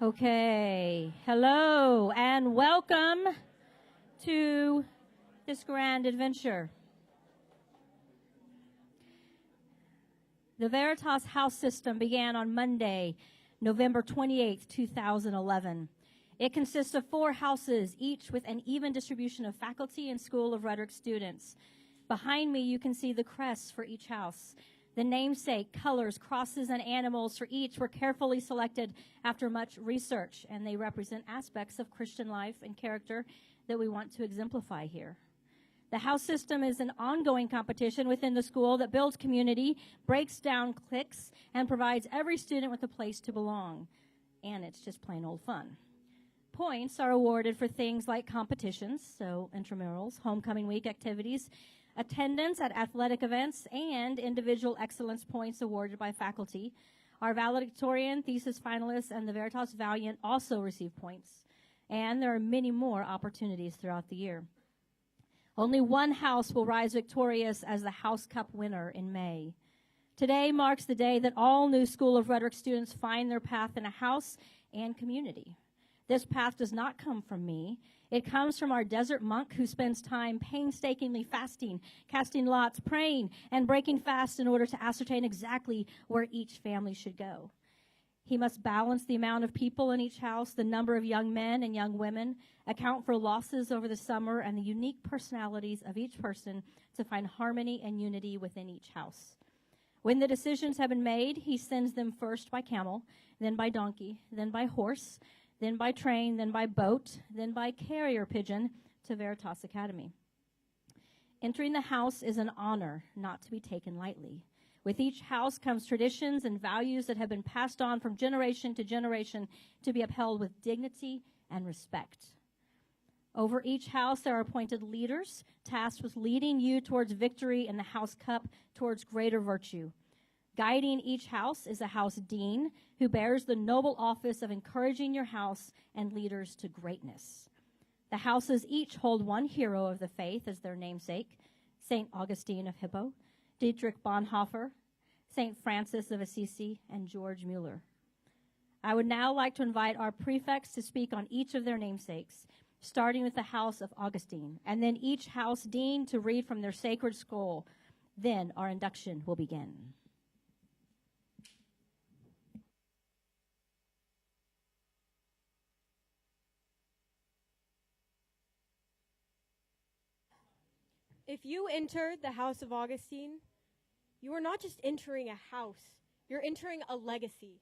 Okay, hello and welcome to this grand adventure. The Veritas house system began on Monday, November 28th, 2011. It consists of 4 houses, each with an even distribution of faculty and School of Rhetoric students. Behind me, you can see the crests for each house. The namesake, colors, crosses, and animals for each were carefully selected after much research, and they represent aspects of Christian life and character that we want to exemplify here. The house system is an ongoing competition within the school that builds community, breaks down cliques, and provides every student with a place to belong. And it's just plain old fun. Points are awarded for things like competitions, so intramurals, homecoming week activities, attendance at athletic events, and individual excellence points awarded by faculty. Our valedictorian, thesis finalists, and the Veritas Valiant also receive points. And there are many more opportunities throughout the year. Only one house will rise victorious as the House Cup winner in May. Today marks the day that all new School of Rhetoric students find their path in a house and community. This path does not come from me. It comes from our desert monk who spends time painstakingly fasting, casting lots, praying, and breaking fast in order to ascertain exactly where each family should go. He must balance the amount of people in each house, the number of young men and young women, account for losses over the summer, and the unique personalities of each person to find harmony and unity within each house. When the decisions have been made, he sends them first by camel, then by donkey, then by horse, then by train, then by boat, then by carrier pigeon to Veritas Academy. Entering the house is an honor not to be taken lightly. With each house comes traditions and values that have been passed on from generation to generation to be upheld with dignity and respect. Over each house there are appointed leaders tasked with leading you towards victory in the House Cup, towards greater virtue. Guiding each house is a house dean who bears the noble office of encouraging your house and leaders to greatness. The houses each hold one hero of the faith as their namesake: St. Augustine of Hippo, Dietrich Bonhoeffer, St. Francis of Assisi, and George Mueller. I would now like to invite our prefects to speak on each of their namesakes, starting with the house of Augustine, and then each house dean to read from their sacred scroll. Then our induction will begin. If you enter the house of Augustine, you are not just entering a house, you're entering a legacy.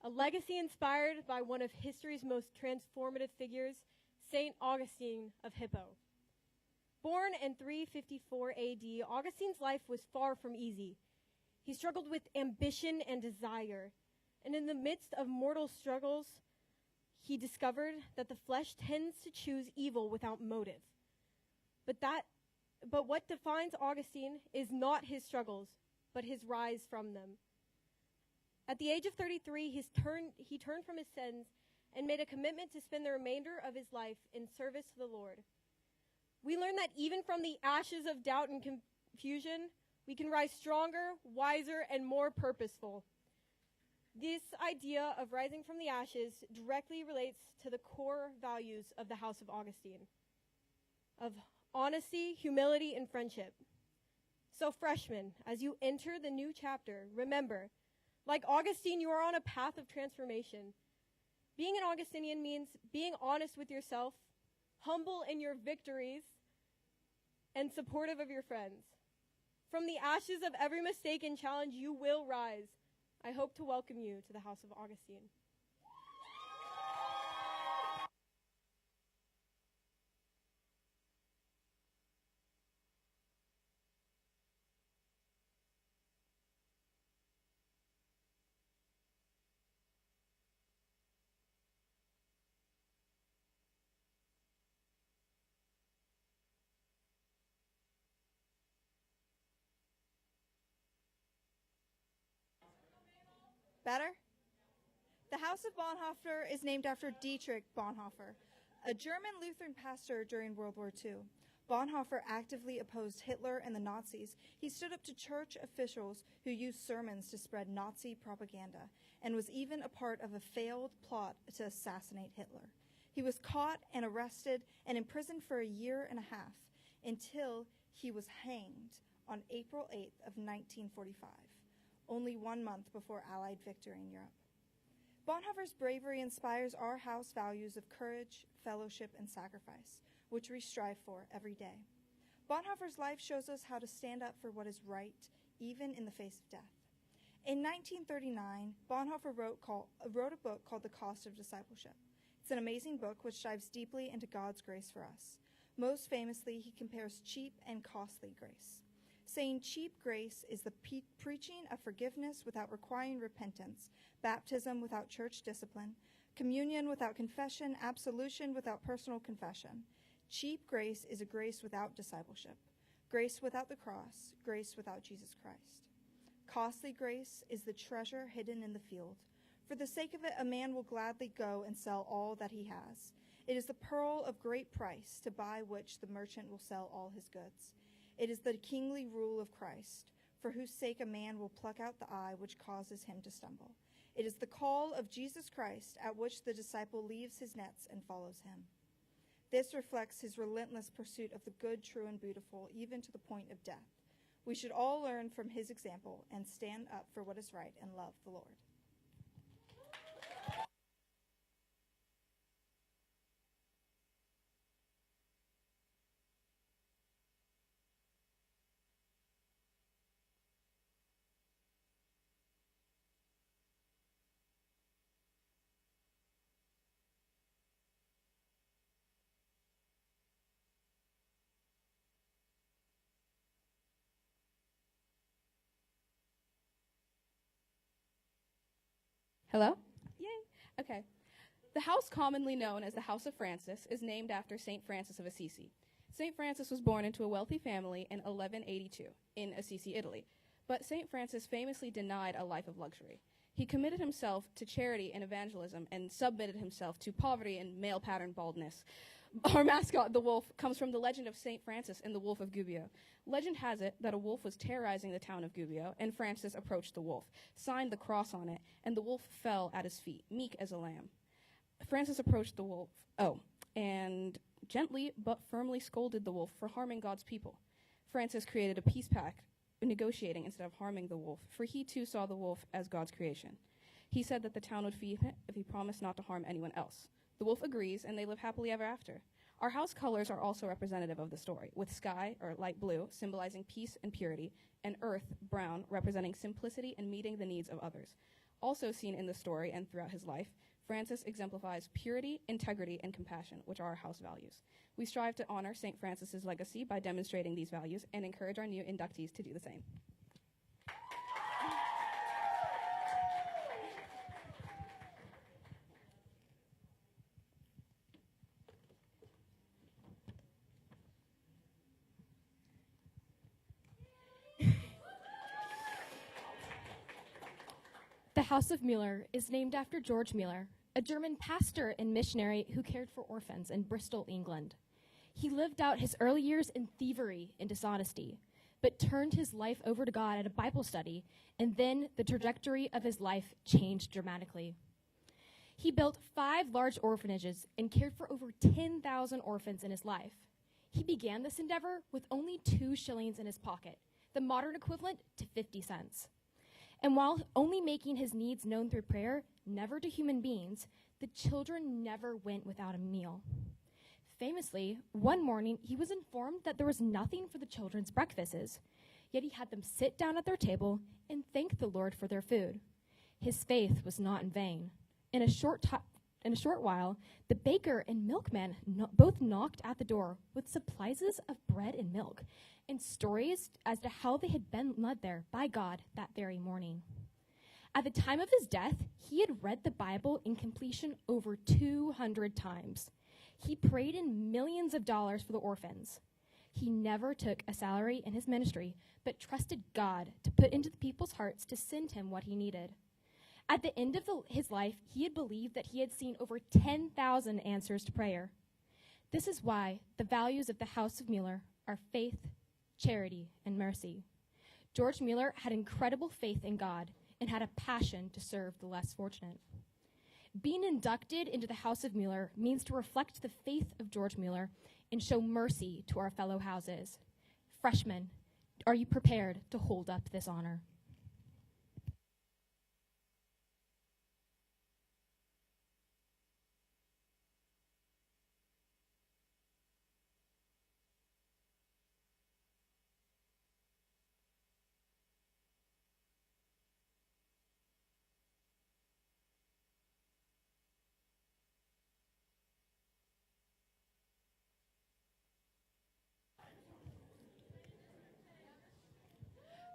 A legacy inspired by one of history's most transformative figures, St. Augustine of Hippo. Born in 354 AD, Augustine's life was far from easy. He struggled with ambition and desire, and in the midst of mortal struggles, he discovered that the flesh tends to choose evil without motive. But what defines Augustine is not his struggles, but his rise from them. At the age of 33, he turned from his sins and made a commitment to spend the remainder of his life in service to the Lord. We learn that even from the ashes of doubt and confusion, we can rise stronger, wiser, and more purposeful. This idea of rising from the ashes directly relates to the core values of the House of Augustine, of honesty, humility, and friendship. So freshmen, as you enter the new chapter, remember, like Augustine, you are on a path of transformation. Being an Augustinian means being honest with yourself, humble in your victories, and supportive of your friends. From the ashes of every mistake and challenge, you will rise. I hope to welcome you to the House of Augustine. Better? The House of Bonhoeffer is named after Dietrich Bonhoeffer, a German Lutheran pastor during World War II. Bonhoeffer actively opposed Hitler and the Nazis. He stood up to church officials who used sermons to spread Nazi propaganda and was even a part of a failed plot to assassinate Hitler. He was caught and arrested and imprisoned for a year and a half until he was hanged on April 8th of 1945, only 1 month before Allied victory in Europe. Bonhoeffer's bravery inspires our house values of courage, fellowship, and sacrifice, which we strive for every day. Bonhoeffer's life shows us how to stand up for what is right, even in the face of death. In 1939, Bonhoeffer wrote a book called The Cost of Discipleship. It's an amazing book which dives deeply into God's grace for us. Most famously, he compares cheap and costly grace, saying cheap grace is the preaching of forgiveness without requiring repentance, baptism without church discipline, communion without confession, absolution without personal confession. Cheap grace is a grace without discipleship, grace without the cross, grace without Jesus Christ. Costly grace is the treasure hidden in the field. For the sake of it, a man will gladly go and sell all that he has. It is the pearl of great price, to buy which the merchant will sell all his goods. It is the kingly rule of Christ, for whose sake a man will pluck out the eye which causes him to stumble. It is the call of Jesus Christ, at which the disciple leaves his nets and follows him. This reflects his relentless pursuit of the good, true, and beautiful, even to the point of death. We should all learn from his example and stand up for what is right and love the Lord. Hello? Yay. Okay. The house commonly known as the House of Francis is named after St. Francis of Assisi. St. Francis was born into a wealthy family in 1182 in Assisi, Italy, but St. Francis famously denied a life of luxury. He committed himself to charity and evangelism and submitted himself to poverty and male pattern baldness. Our mascot, the wolf, comes from the legend of St. Francis and the Wolf of Gubbio. Legend has it that a wolf was terrorizing the town of Gubbio, and Francis approached the wolf, signed the cross on it, and the wolf fell at his feet, meek as a lamb. Francis approached the wolf, and gently but firmly scolded the wolf for harming God's people. Francis created a peace pact, negotiating instead of harming the wolf, for he too saw the wolf as God's creation. He said that the town would feed him if he promised not to harm anyone else. The wolf agrees, and they live happily ever after. Our house colors are also representative of the story, with sky, or light blue, symbolizing peace and purity, and earth, brown, representing simplicity and meeting the needs of others. Also seen in the story and throughout his life, Francis exemplifies purity, integrity, and compassion, which are our house values. We strive to honor St. Francis's legacy by demonstrating these values and encourage our new inductees to do the same. The House of Mueller is named after George Mueller, a German pastor and missionary who cared for orphans in Bristol, England. He lived out his early years in thievery and dishonesty, but turned his life over to God at a Bible study, and then the trajectory of his life changed dramatically. He built 5 large orphanages and cared for over 10,000 orphans in his life. He began this endeavor with only 2 shillings in his pocket, the modern equivalent to 50 cents. And while only making his needs known through prayer, never to human beings, the children never went without a meal. Famously, one morning, he was informed that there was nothing for the children's breakfasts, yet he had them sit down at their table and thank the Lord for their food. His faith was not in vain. In a short while, the baker and milkman both knocked at the door with supplies of bread and milk, and stories as to how they had been led there by God that very morning. At the time of his death, he had read the Bible in completion over 200 times. He prayed in millions of dollars for the orphans. He never took a salary in his ministry, but trusted God to put into the people's hearts to send him what he needed. At the end of his life, he had believed that he had seen over 10,000 answers to prayer. This is why the values of the House of Mueller are faith, charity, and mercy. George Mueller had incredible faith in God and had a passion to serve the less fortunate. Being inducted into the House of Mueller means to reflect the faith of George Mueller and show mercy to our fellow houses. Freshmen, are you prepared to hold up this honor?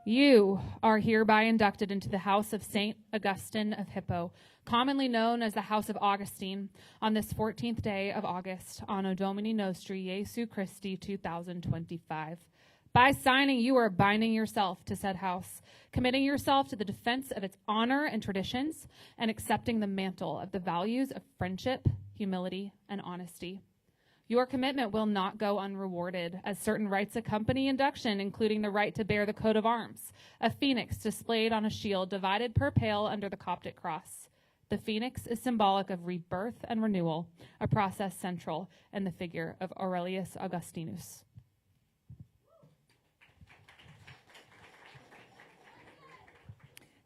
You are hereby inducted into the House of St. Augustine of Hippo, commonly known as the House of Augustine, on this 14th day of August, Anno Domini Nostri Jesu Christi 2025. By signing, you are binding yourself to said house, committing yourself to the defense of its honor and traditions, and accepting the mantle of the values of friendship, humility, and honesty. Your commitment will not go unrewarded, as certain rights accompany induction, including the right to bear the coat of arms, a phoenix displayed on a shield divided per pale under the Coptic cross. The phoenix is symbolic of rebirth and renewal, a process central in the figure of Aurelius Augustinus.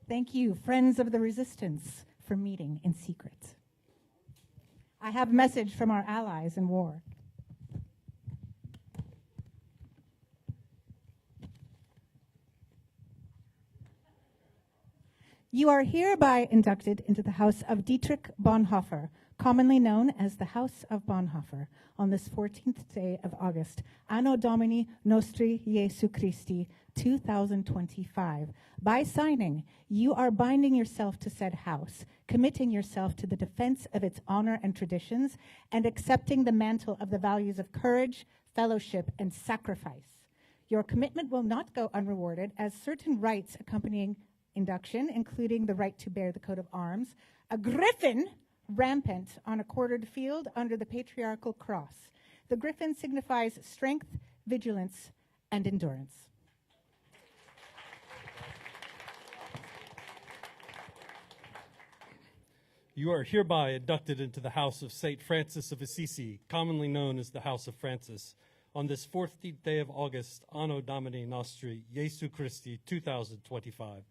Thank you, Friends of the Resistance, for meeting in secret. I have a message from our allies in war. You are hereby inducted into the House of Dietrich Bonhoeffer, commonly known as the House of Bonhoeffer, on this 14th day of August, Anno Domini Nostri Jesu Christi 2025. By signing, you are binding yourself to said house, committing yourself to the defense of its honor and traditions, and accepting the mantle of the values of courage, fellowship, and sacrifice. Your commitment will not go unrewarded, as certain rights accompanying induction, including the right to bear the coat of arms, a griffin rampant on a quartered field under the patriarchal cross. The griffin signifies strength, vigilance, and endurance. You are hereby inducted into the House of St. Francis of Assisi, commonly known as the House of Francis, on this 14th day of August, Anno Domini Nostri Jesu Christi 2025.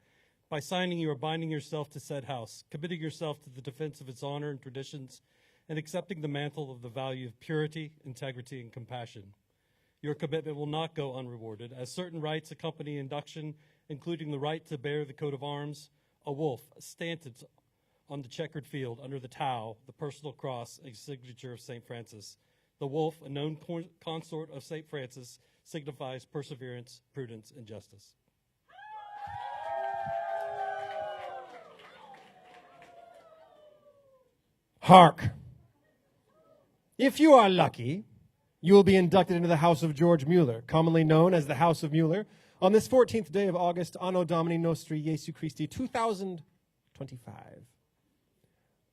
By signing, you are binding yourself to said house, committing yourself to the defense of its honor and traditions, and accepting the mantle of the value of purity, integrity, and compassion. Your commitment will not go unrewarded, as certain rights accompany induction, including the right to bear the coat of arms, a wolf, a stanted on the checkered field under the tau, the personal cross, a signature of St. Francis. The wolf, a known consort of St. Francis, signifies perseverance, prudence, and justice. Hark! If you are lucky, you will be inducted into the House of George Mueller, commonly known as the House of Mueller, on this 14th day of August, Anno Domini Nostri Jesu Christi 2025.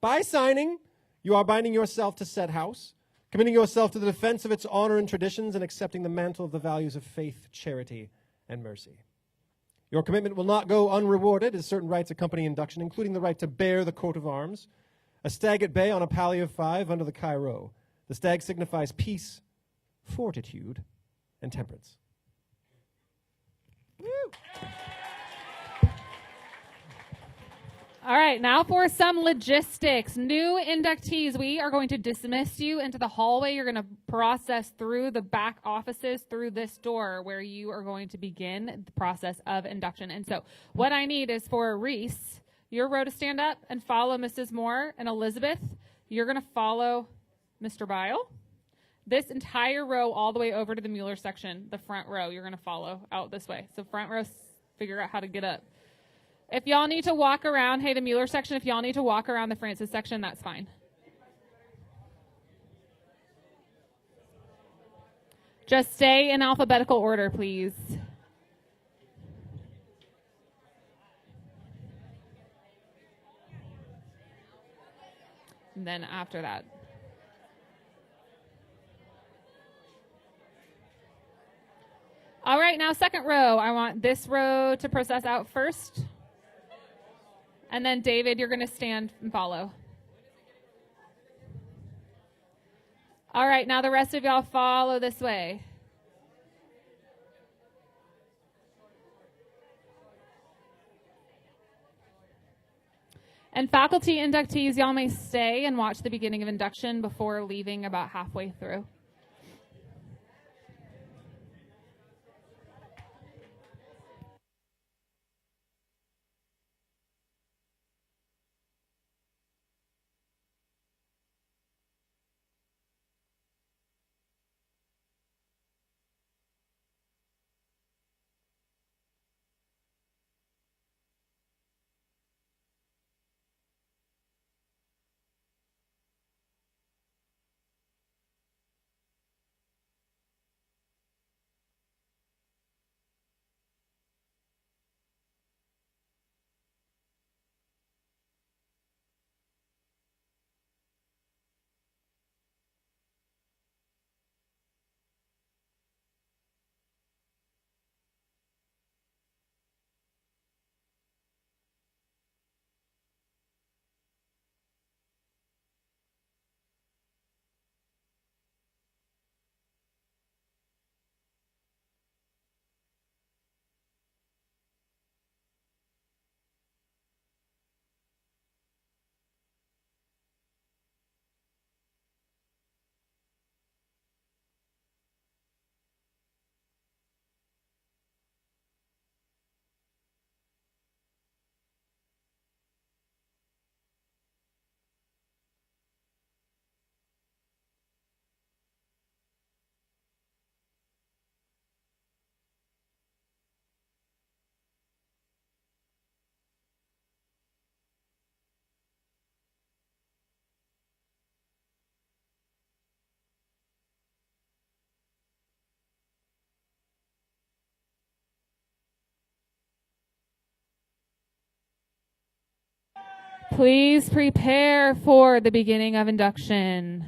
By signing, you are binding yourself to said house, committing yourself to the defense of its honor and traditions, and accepting the mantle of the values of faith, charity, and mercy. Your commitment will not go unrewarded, as certain rights accompany induction, including the right to bear the coat of arms, a stag at bay on a pally of 5 under the Chi-Rho. The stag signifies peace, fortitude, and temperance. Woo! All right, now for some logistics. New inductees, we are going to dismiss you into the hallway. You're going to process through the back offices through this door where you are going to begin the process of induction. And so what I need is for Reese, your row to stand up and follow Mrs. Moore, and Elizabeth, you're going to follow Mr. Bile. This entire row all the way over to the Mueller section, the front row, you're going to follow out this way. So front row, figure out how to get up. If y'all need to walk around, hey, the Mueller section, if y'all need to walk around the Francis section, that's fine. Just stay in alphabetical order, please. And then after that. All right, now second row. I want this row to process out first. And then David, you're going to stand and follow. All right, now the rest of y'all follow this way. And faculty inductees, y'all may stay and watch the beginning of induction before leaving about halfway through. Please prepare for the beginning of induction.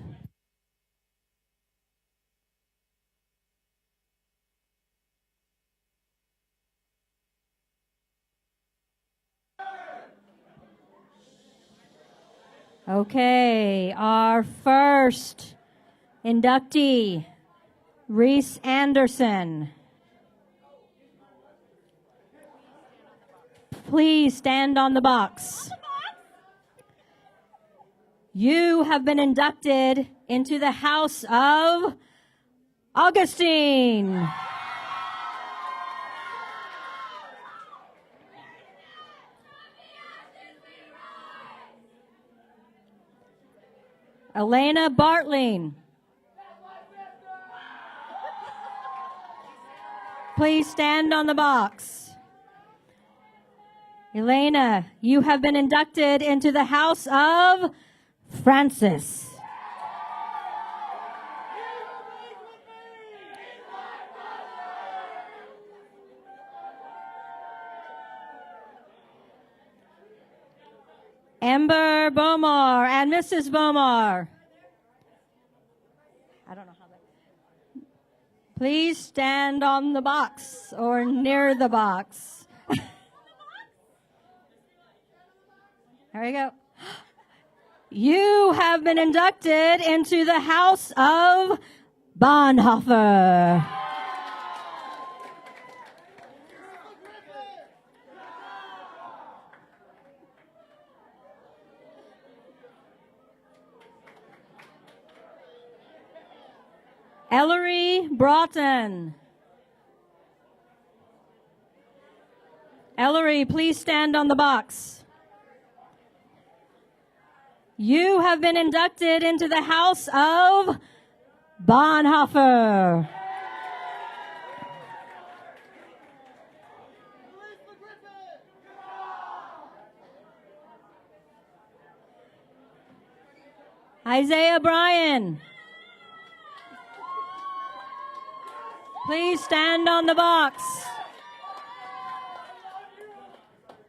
Okay, our first inductee, Reese Anderson. Please stand on the box. You have been inducted into the House of Augustine. Elena Bartling. Please stand on the box. Elena, you have been inducted into the House of Francis. Amber Bomar and Mrs. Bomar. I don't know how that. Please stand on the box or near the box. There we go. You have been inducted into the House of Bonhoeffer. Ellery Broughton. Ellery, please stand on the box. You have been inducted into the House of Bonhoeffer. Isaiah Bryan. Please stand on the box.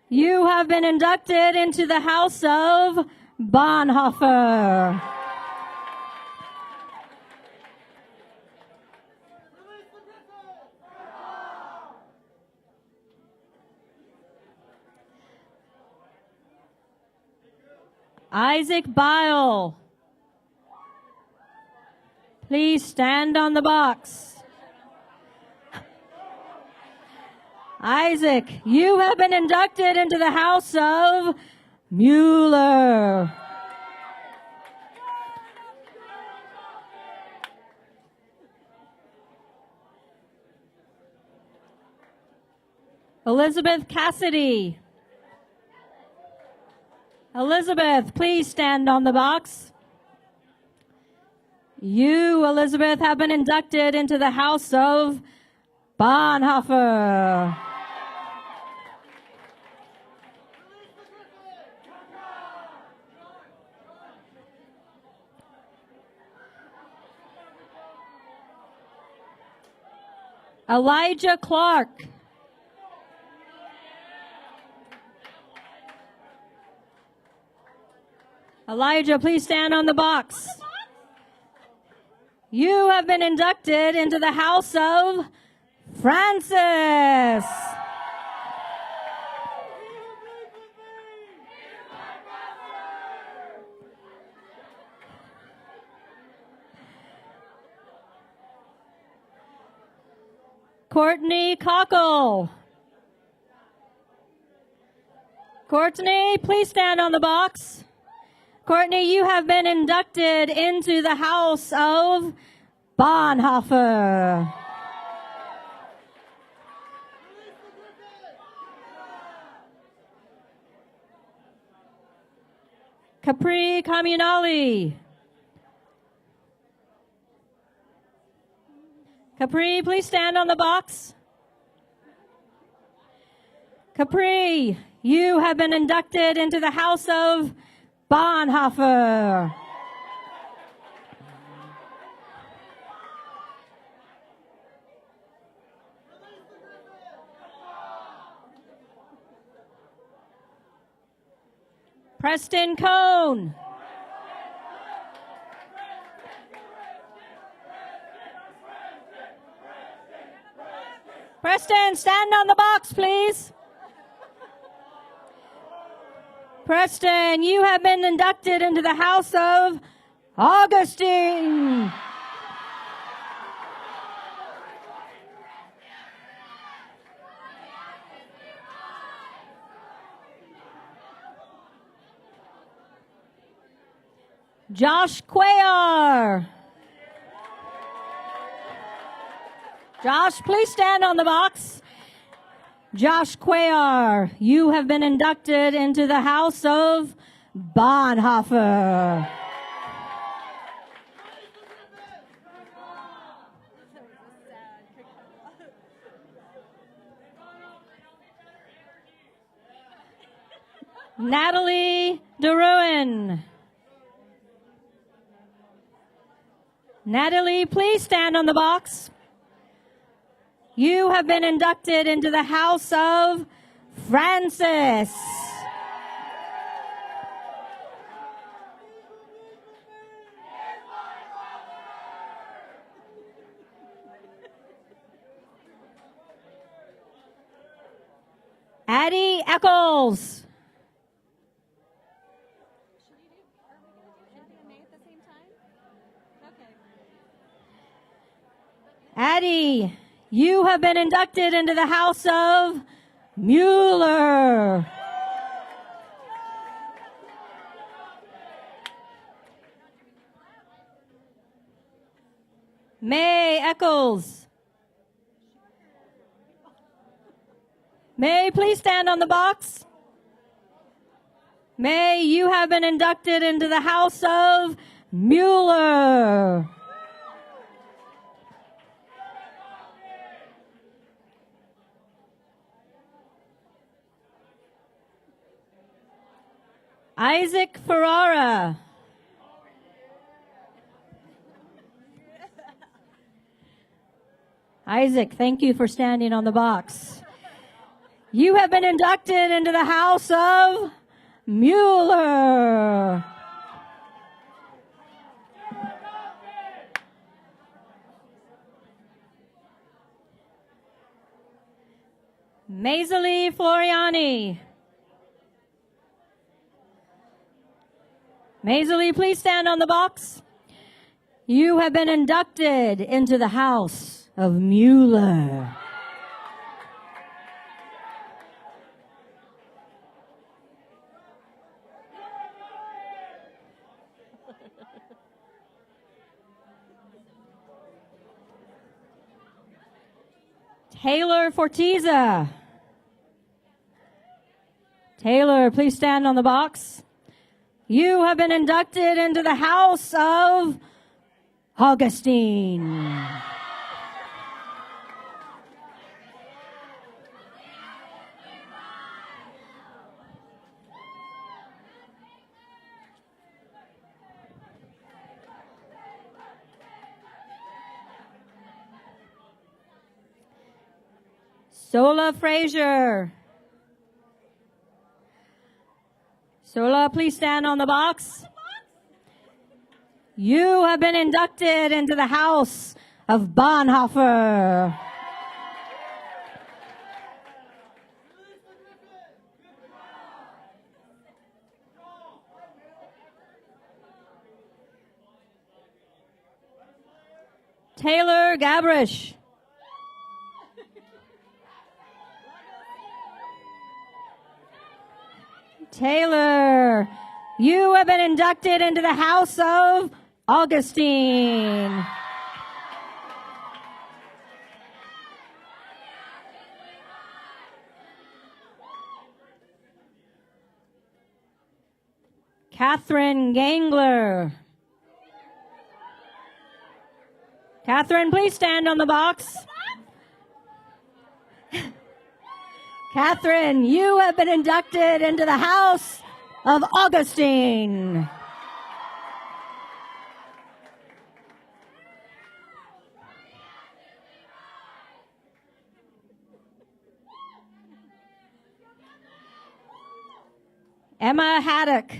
You have been inducted into the House of Bonhoeffer. Isaac Bile. Please stand on the box. Isaac, you have been inducted into the House of Mueller. Elizabeth Cassidy. Elizabeth, please stand on the box. You, Elizabeth, have been inducted into the House of Bonhoeffer. Elijah Clark. Elijah, please stand on the box. You have been inducted into the House of Francis. Courtney Cockle. Courtney, please stand on the box. Courtney, you have been inducted into the House of Bonhoeffer. Capri Comunali. Capri, please stand on the box. Capri, you have been inducted into the House of Bonhoeffer. Preston Cone. Preston, stand on the box, please. Preston, you have been inducted into the House of Augustine. Josh Cuellar. Josh, please stand on the box. Josh Cuellar, you have been inducted into the House of Bonhoeffer. Natalie DeRuin. Natalie, please stand on the box. You have been inducted into the House of Francis. Addie Eccles. Addie, you have been inducted into the House of Mueller. May Eccles. May, please stand on the box. May, you have been inducted into the House of Mueller. Isaac Ferrara. Isaac, thank you for standing on the box. You have been inducted into the House of Mueller. Maiseli Floriani. Maisley, please stand on the box. You have been inducted into the House of Mueller. Taylor Fortiza. Taylor, please stand on the box. You have been inducted into the House of Augustine. Sola Frazier. Sola, please stand on the box. You have been inducted into the House of Bonhoeffer. Taylor Gabrish. Taylor, you have been inducted into the House of Augustine. Catherine Gangler. Catherine, please stand on the box. Catherine, you have been inducted into the House of Augustine. Emma Haddock.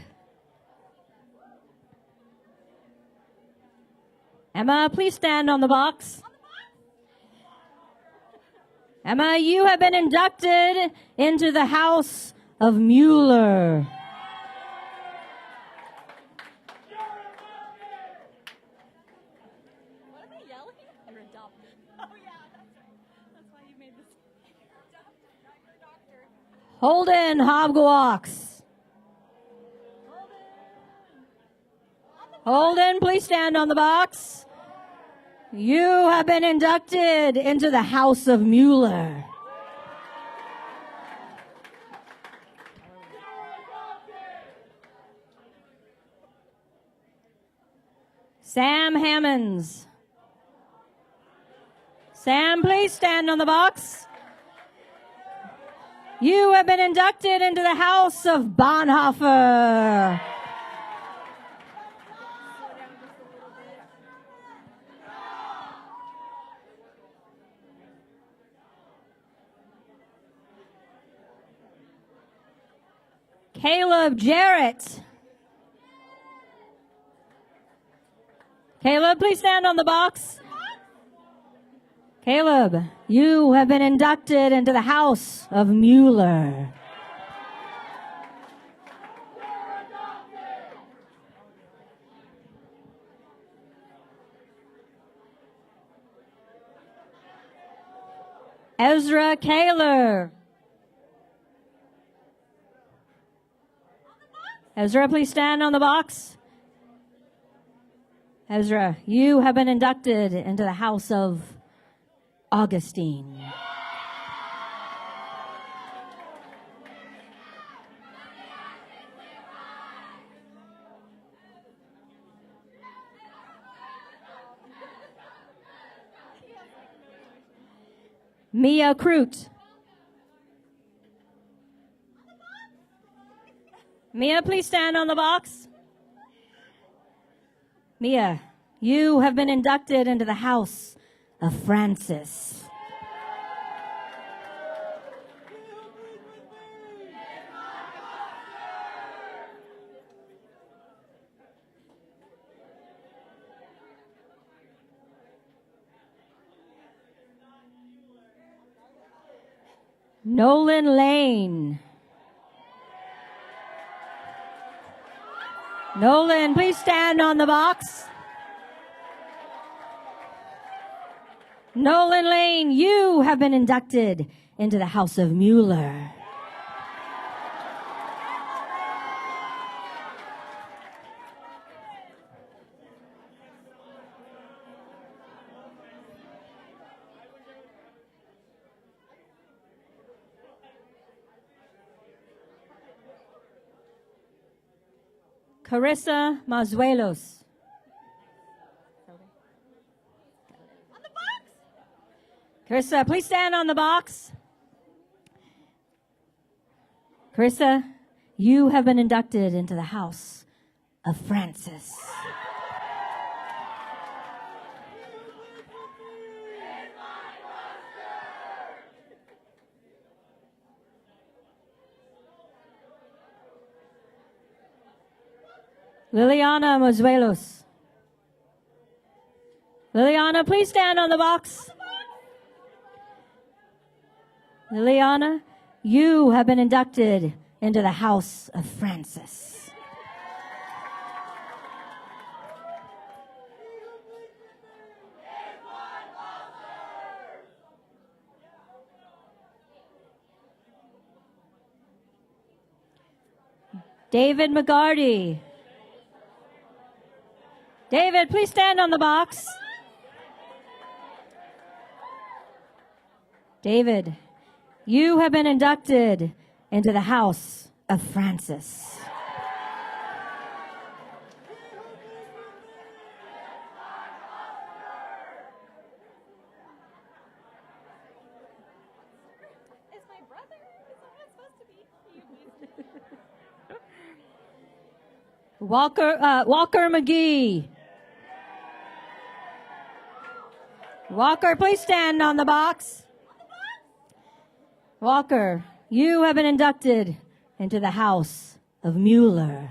Emma, please stand on the box. Emma, you have been inducted into the House of Mueller. What are they yelling? You're a dumb. Oh yeah, that's why you made this. You're a doctor. Holden Hobgowax. Holden, please stand on the box. You have been inducted into the House of Mueller. Sam Hammonds. Sam, please stand on the box. You have been inducted into the House of Bonhoeffer. Caleb Jarrett. Caleb, please stand on the box. Caleb, you have been inducted into the House of Mueller. Ezra Kaler. Ezra, please stand on the box. Ezra, you have been inducted into the House of Augustine. Mia Crute. Mia, please stand on the box. Mia, you have been inducted into the House of Francis. Nolan Lane. Nolan, please stand on the box. Nolan Lane, you have been inducted into the House of Mueller. Carissa Mazuelos. Carissa, please stand on the box. Carissa, you have been inducted into the House of Francis. Liliana Mazuelos. Liliana, please stand on the box. Liliana, you have been inducted into the House of Francis. David McGarty. David, please stand on the box. David, you have been inducted into the House of Francis. Is my brother? Is that what it's supposed to be? Walker McGee. Walker, please stand on the box. Walker, you have been inducted into the House of Mueller.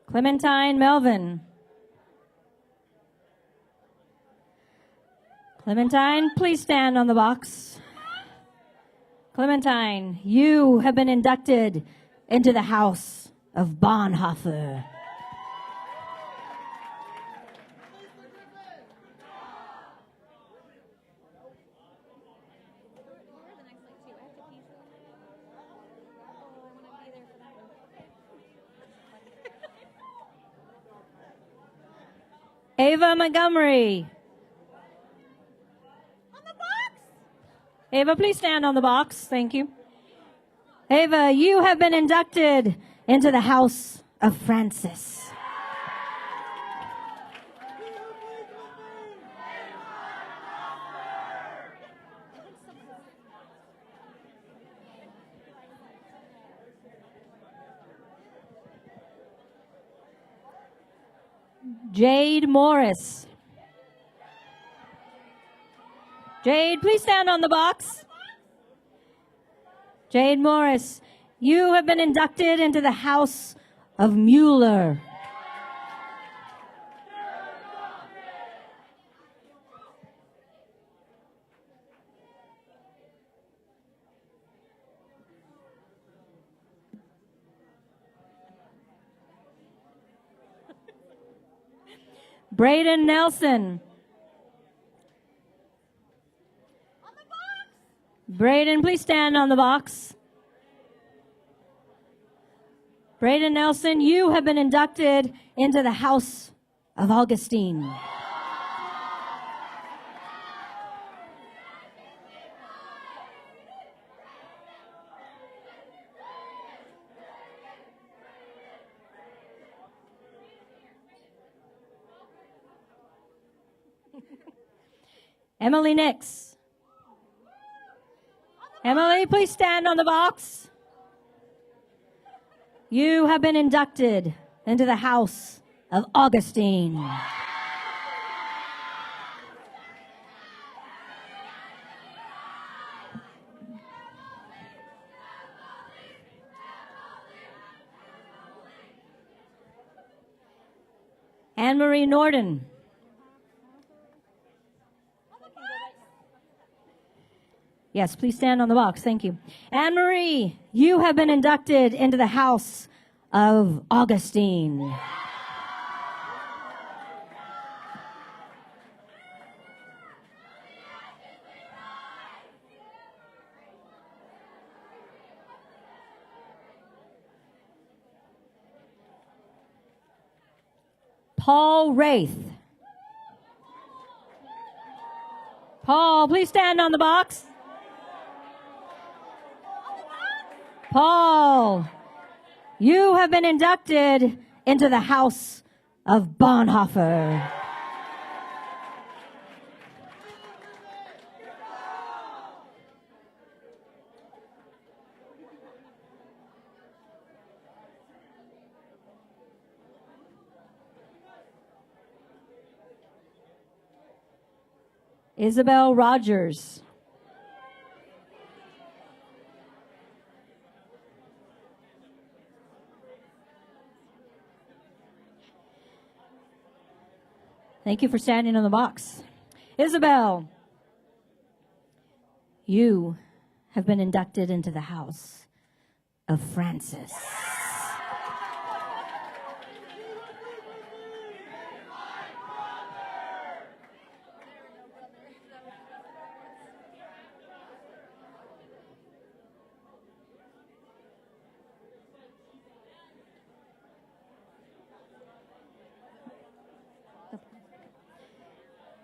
Clementine Melvin. Clementine, please stand on the box. Clementine, you have been inducted into the House of Bonhoeffer. Ava Montgomery. Ava, please stand on the box. Thank you. Ava, you have been inducted into the House of Francis. Jade Morris. Jade, please stand on the box. Jade Morris, you have been inducted into the House of Mueller. Braden Nelson. Braden, please stand on the box. Braden Nelson, you have been inducted into the House of Augustine. Emily Nix. Emily, please stand on the box. You have been inducted into the House of Augustine. Anne-Marie Norden. Yes, please stand on the box. Thank you. Anne-Marie, you have been inducted into the House of Augustine. Paul Wraith. Paul, please stand on the box. Paul, you have been inducted into the House of Bonhoeffer. Isabel Rogers. Thank you for standing on the box. Isabel, you have been inducted into the House of Francis.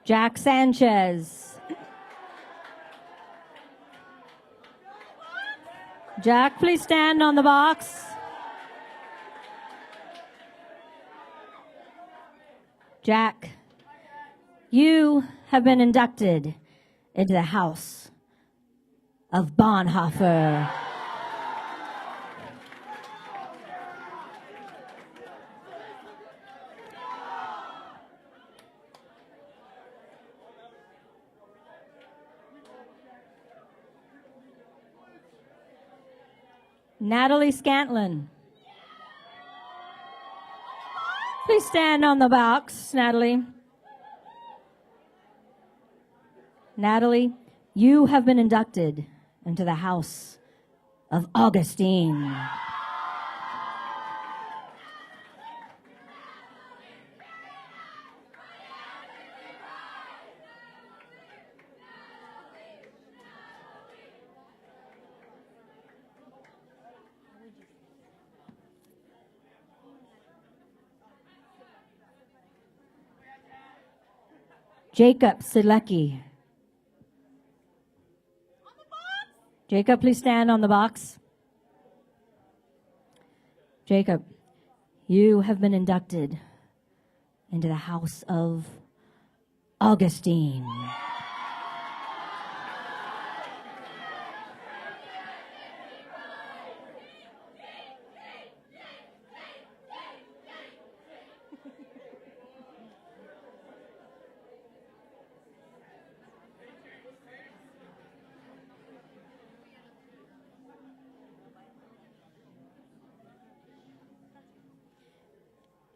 Jack Sanchez. Jack, please stand on the box. Jack, you have been inducted into the House of Bonhoeffer. Natalie Scantlin. Please stand on the box, Natalie. Natalie, you have been inducted into the House of Augustine. Jacob Silecki. Jacob, please stand on the box. Jacob, you have been inducted into the House of Augustine.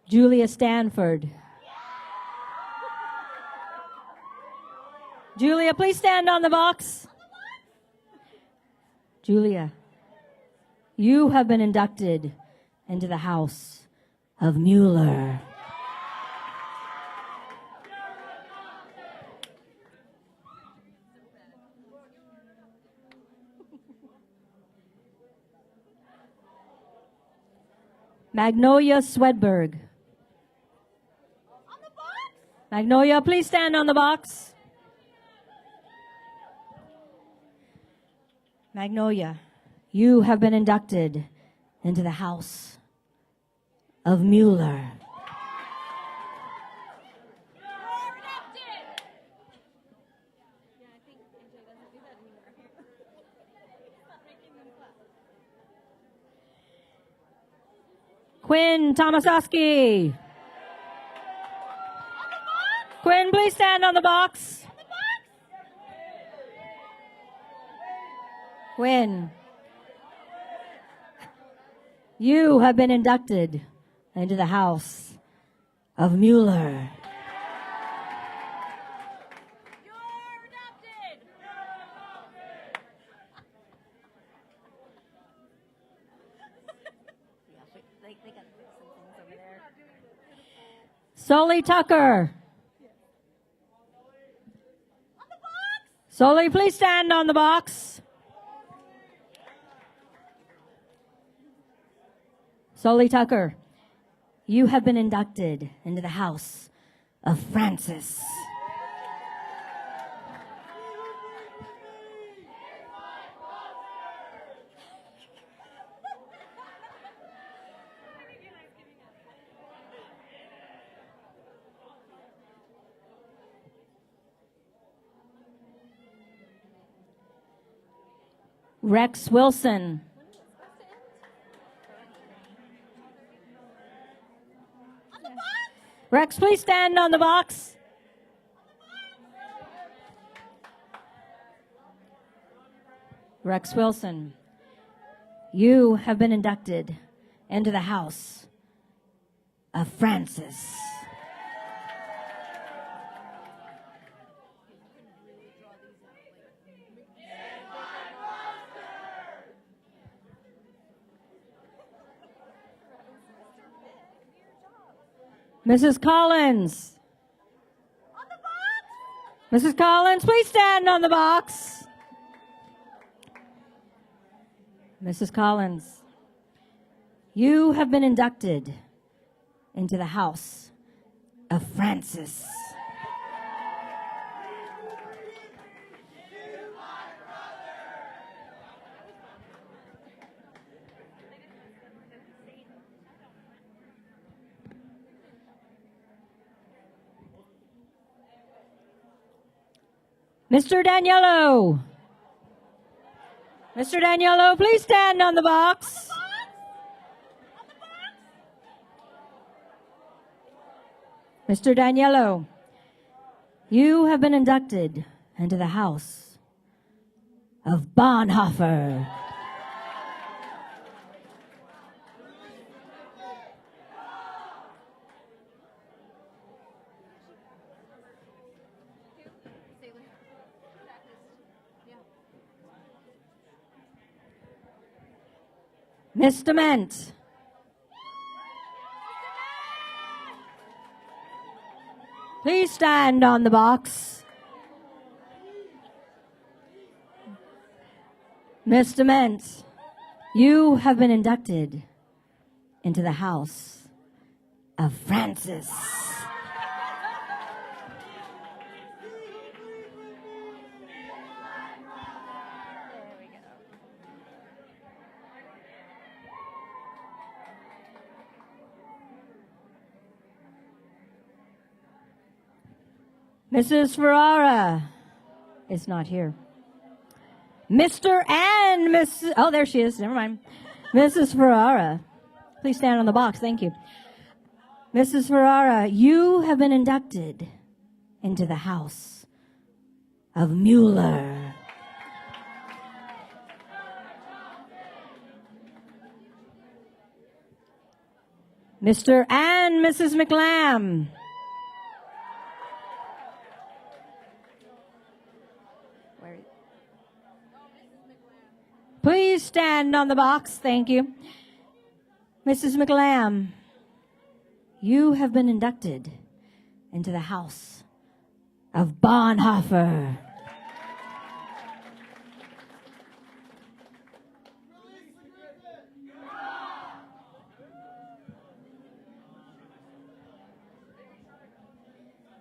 Julia Stanford. Julia, please stand on the box. Julia, you have been inducted into the House of Mueller. Magnolia Swedberg. Magnolia, please stand on the box. Magnolia, you have been inducted into the House of Mueller. Quinn Tomasowski. Quinn, please stand on the box. Quinn, you have been inducted into the House of Mueller. Sully Tucker. Sully, please stand on the box. Sully Tucker, you have been inducted into the House of Francis. Rex Wilson. Rex, please stand on the box. Rex Wilson, you have been inducted into the House of Francis. Mrs. Collins. Mrs. Collins, please stand on the box. Mrs. Collins, you have been inducted into the House of Francis. Mr. Daniello. Mr. Daniello, please stand on the box. Mr. Daniello, you have been inducted into the House of Bonhoeffer. Miss Dement. Please stand on the box. Miss Dement, you have been inducted into the House of Francis. Mrs. Ferrara is not here. Mr. and Miss, oh, there she is. Never mind. Mrs. Ferrara, please stand on the box. Thank you. Mrs. Ferrara, you have been inducted into the House of Mueller. Mr. and Mrs. McLam. Please stand on the box. Thank you. Mrs. McLam, you have been inducted into the House of Bonhoeffer.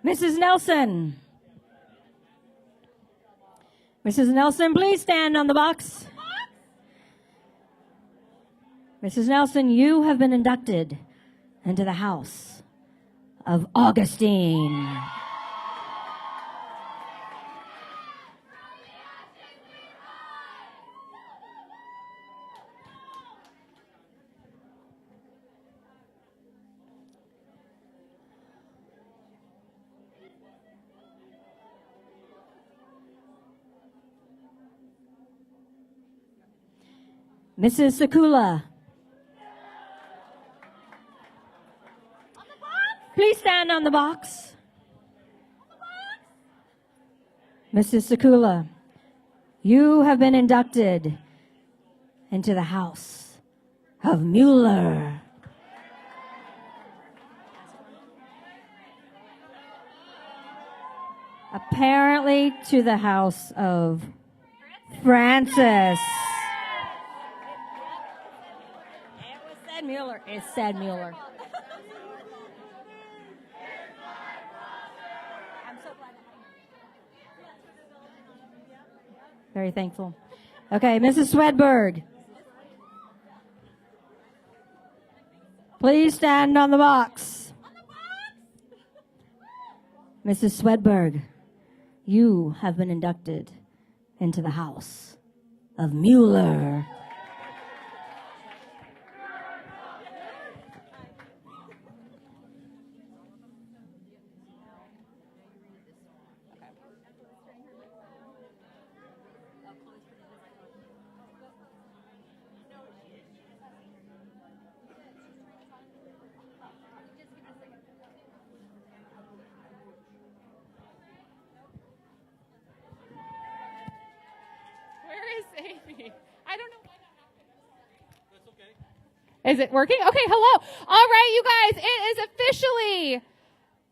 Mrs. Nelson. Mrs. Nelson, please stand on the box. Mrs. Nelson, you have been inducted into the House of Augustine. Mrs. Sakula. Please stand. stand on the box. Mrs. Sakula, you have been inducted into the House of Mueller. Apparently to the House of Francis. It said Mueller. It said Mueller. I'm so glad. Very thankful. Okay, Mrs. Swedberg. Please stand on the box. Mrs. Swedberg, you have been inducted into the House of Mueller. Where is Amy? I don't know why that happened. That's okay. Is it working? Okay, hello. All right, you guys, it is officially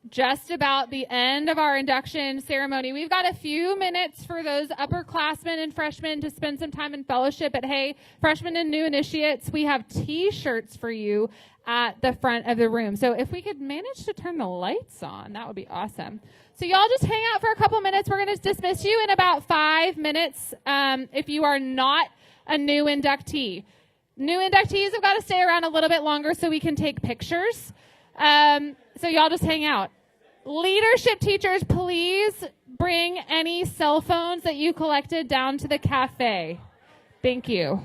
just about the end of our induction ceremony. We've got a few minutes for those upperclassmen and freshmen to spend some time in fellowship. But hey, freshmen and new initiates, we have T-shirts for you at the front of the room. So if we could manage to turn the lights on, that would be awesome. So y'all just hang out for a couple minutes. We're going to dismiss you in about 5 minutes if you are not a new inductee. New inductees have got to stay around a little bit longer so we can take pictures. So y'all just hang out. Leadership teachers, please bring any cell phones that you collected down to the cafe. Thank you.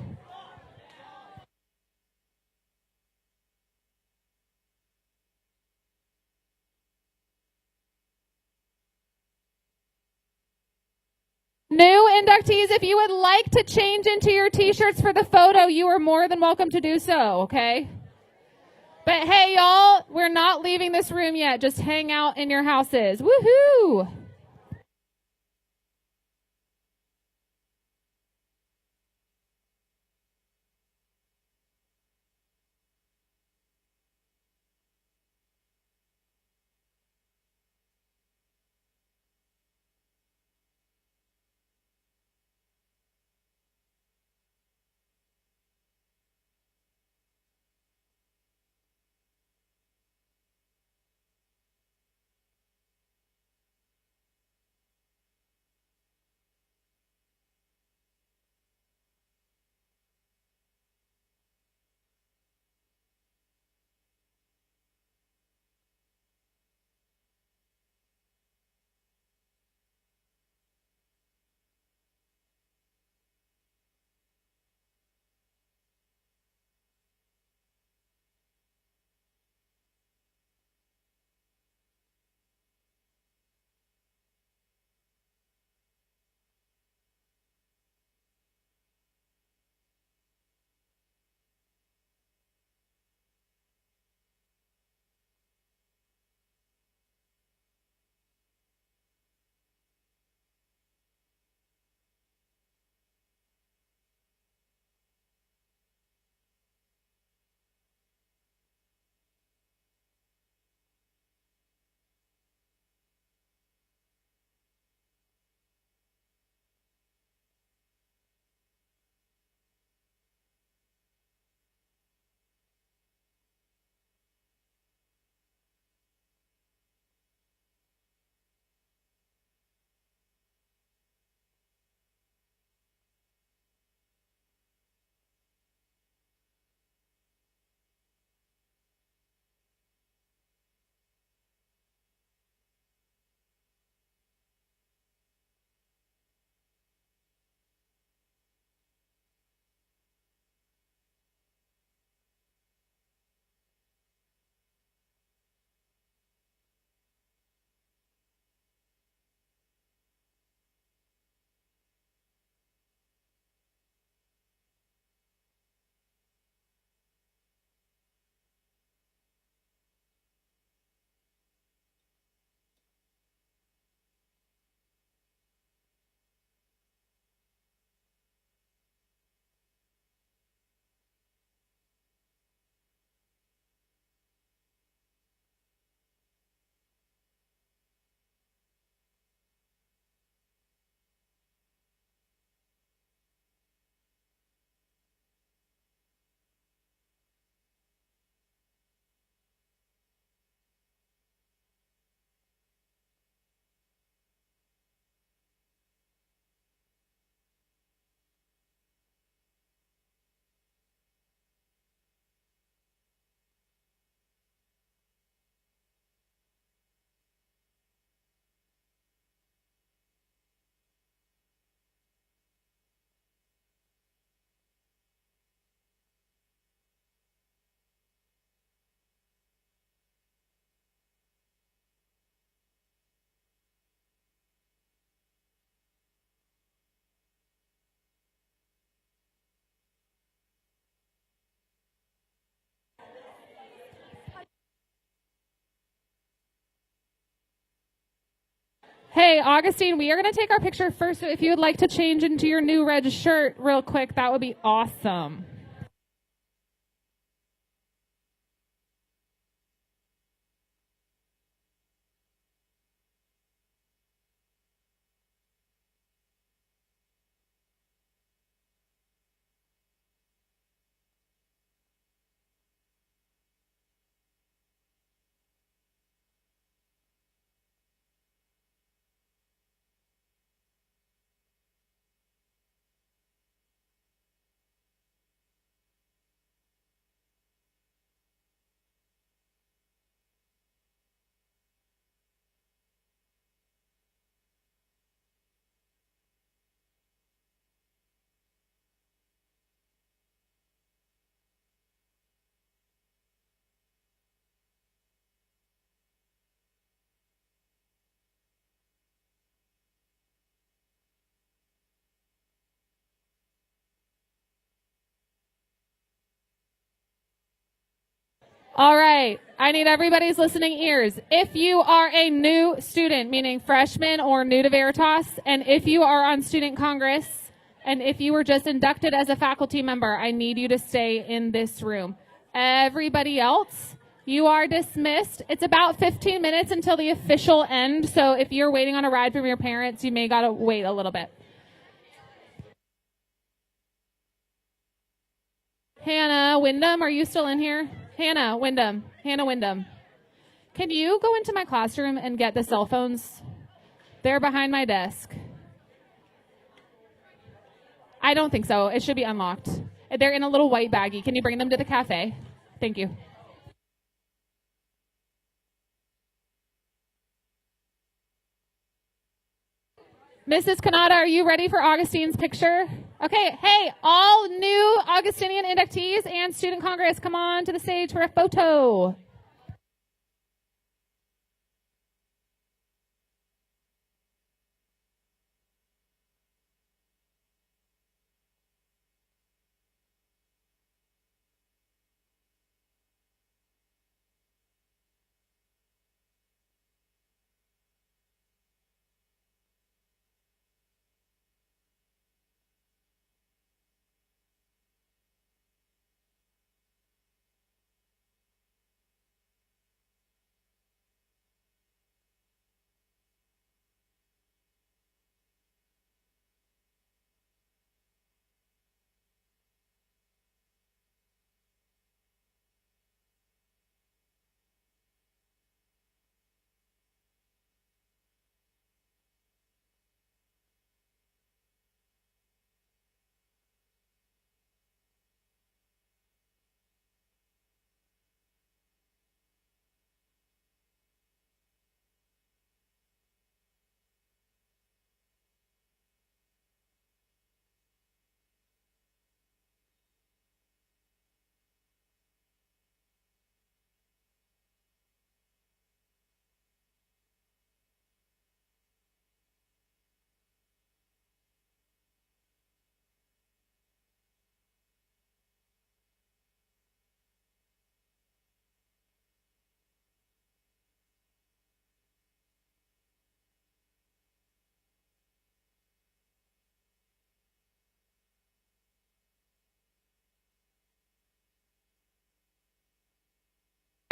New inductees, if you would like to change into your T-shirts for the photo, you are more than welcome to do so, okay? But hey, y'all, we're not leaving this room yet. Just hang out in your houses. Woohoo! Hey, Augustine, we are going to take our picture first. So if you would like to change into your new red shirt real quick, that would be awesome. All right. I need everybody's listening ears. If you are a new student, meaning freshman or new to Veritas, and if you are on Student Congress, and if you were just inducted as a faculty member, I need you to stay in this room. Everybody else, you are dismissed. It's about 15 minutes until the official end, so if you're waiting on a ride from your parents, you may gotta wait a little bit. Hannah Wyndham, are you still in here? Hannah Wyndham. Can you go into my classroom and get the cell phones? They're behind my desk. I don't think so. It should be unlocked. They're in a little white baggie. Can you bring them to the cafe? Thank you. Mrs. Kanata, are you ready for Augustine's picture? Okay, hey, all new Augustinian inductees and Student Congress, come on to the stage for a photo.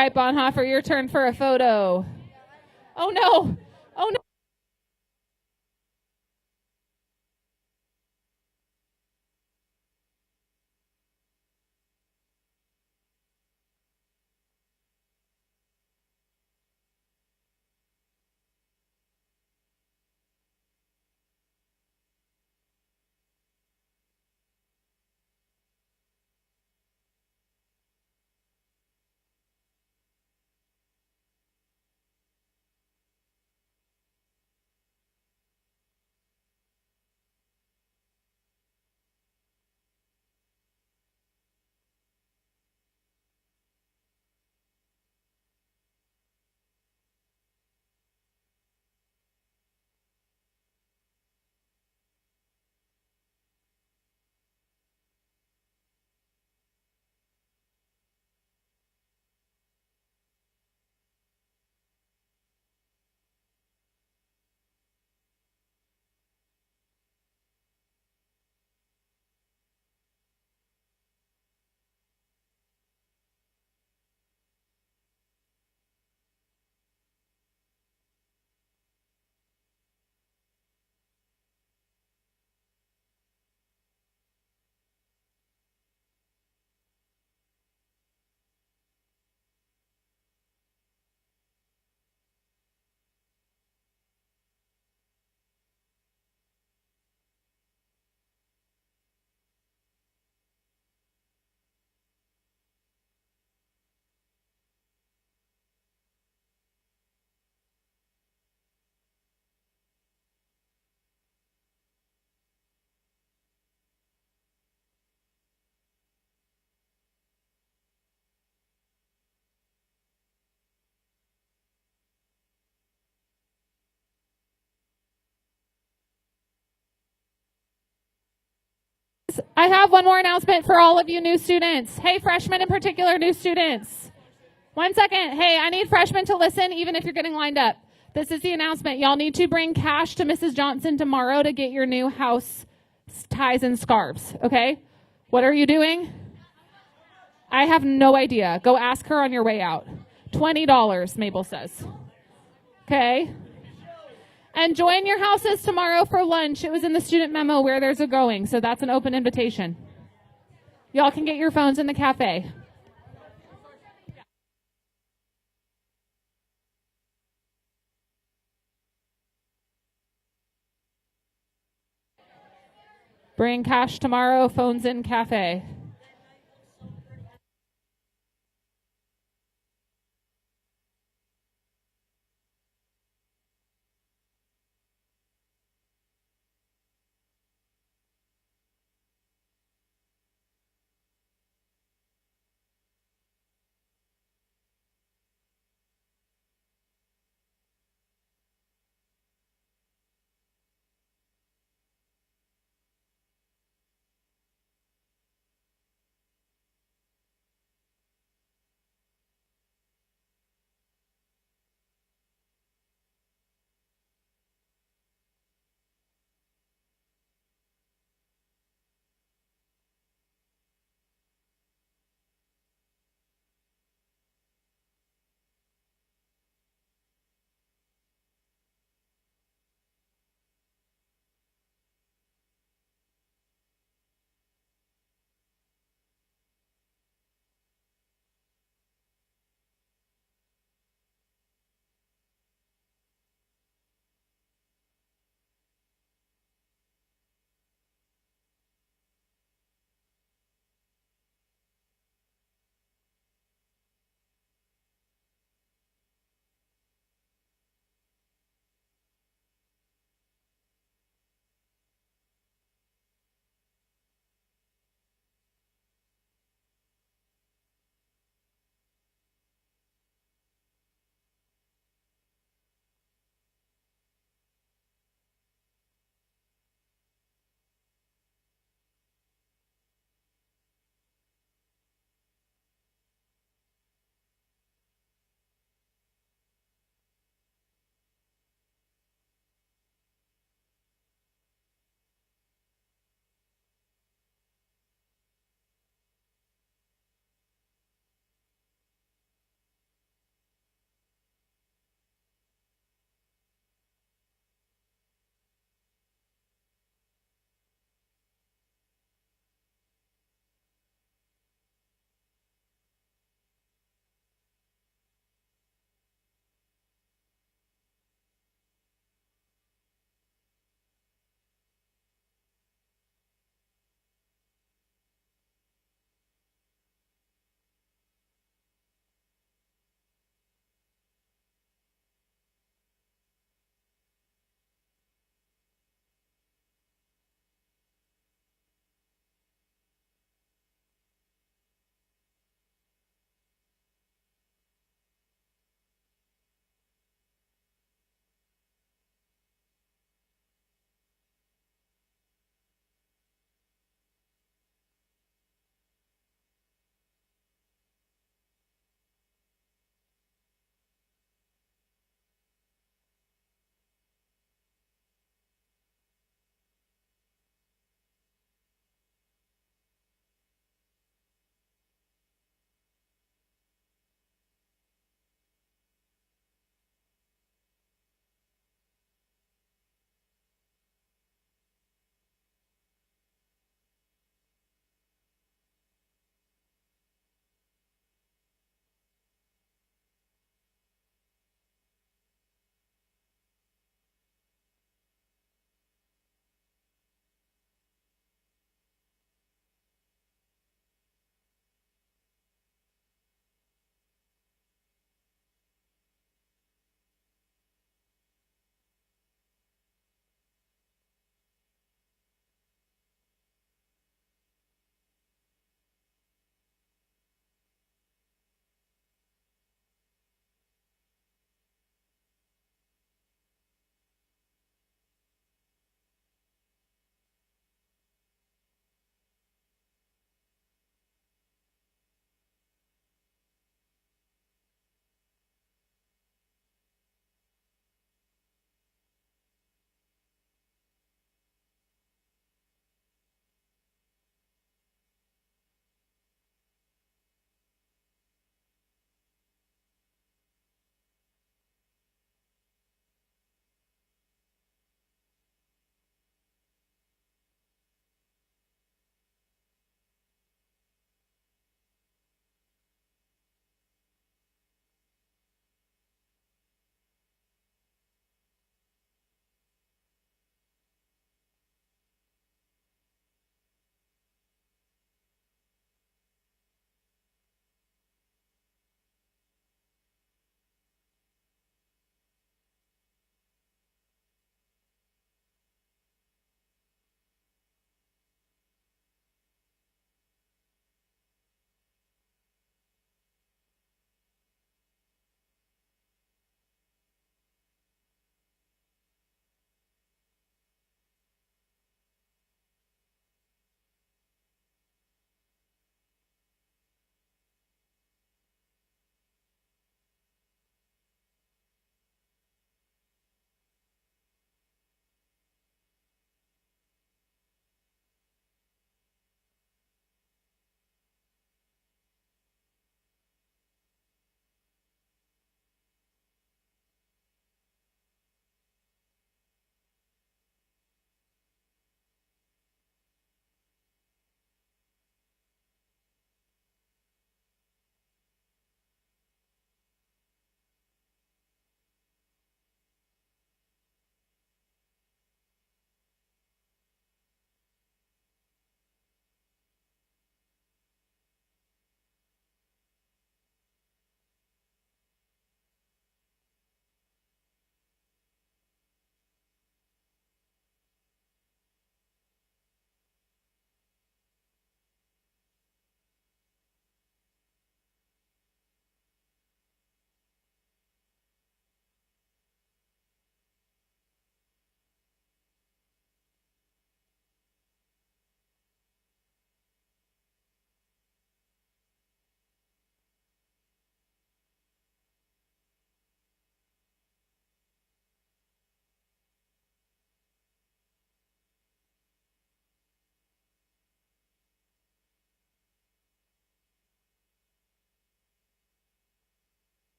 All right, Bonhoeffer, your turn for a photo. Oh, no. Oh, no. I have one more announcement for all of you new students. Hey, freshmen in particular, new students. 1 second. Hey, I need freshmen to listen even if you're getting lined up. This is the announcement. Y'all need to bring cash to Mrs. Johnson tomorrow to get your new house ties and scarves, okay? What are you doing? I have no idea. Go ask her on your way out. $20, Mabel says. Okay? And join your houses tomorrow for lunch. It was in the student memo where there's a going, so that's an open invitation. Y'all can get your phones in the cafe. Bring cash tomorrow, phones in cafe.